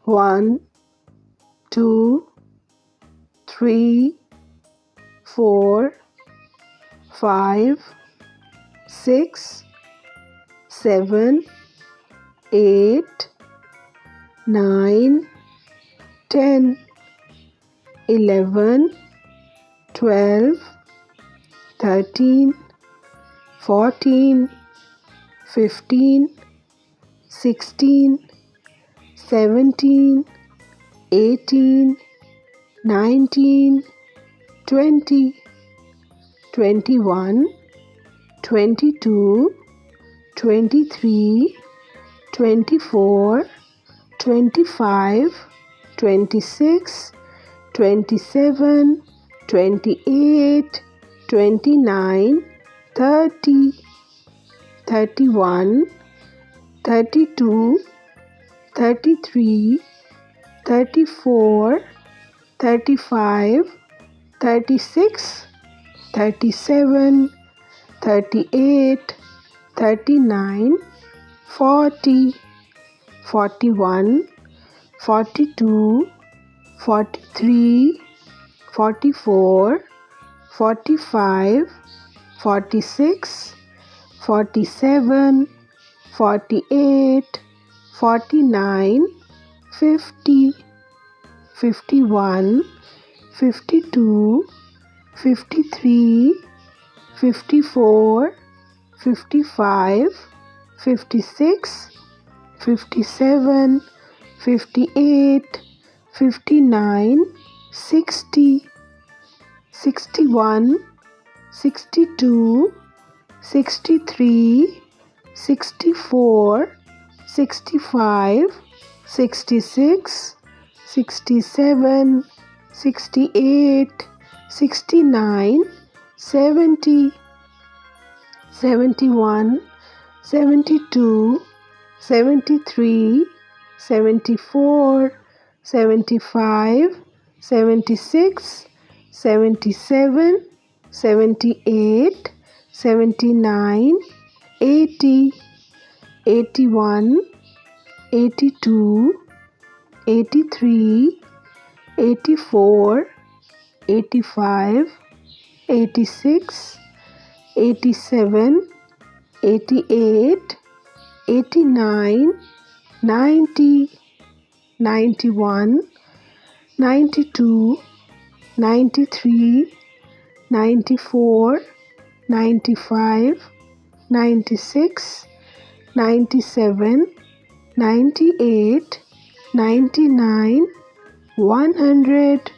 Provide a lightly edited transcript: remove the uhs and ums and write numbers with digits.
1, 2, 3, 4, 5, 6, 7, 8, 9, 10, 11, 12, 13, 14, 15, 16, 17, 18, 19, 20, 21, 22, 23, 24, 25, 26, 27, 28, 29, 30, 31, 32, 33, 34, 35, 36, 37, 38, 39, 40, 41, 42, 43, 44, 45, 46, 47, 48, 49, 50, 51, 52, 53, 54, 55, 56, 57, 58, 59, 60, 61, 62, 63, 64, 65, 66, 67, 68, 69, 70, 71, 72, 73, 74, 75, 76, 77, 78, 79, 80, 81, 82, 83, 84, 85, 86, 87, 88, 89, 90, 91, 92, 93, 94, 95, 96, 97, 98, 99, 100.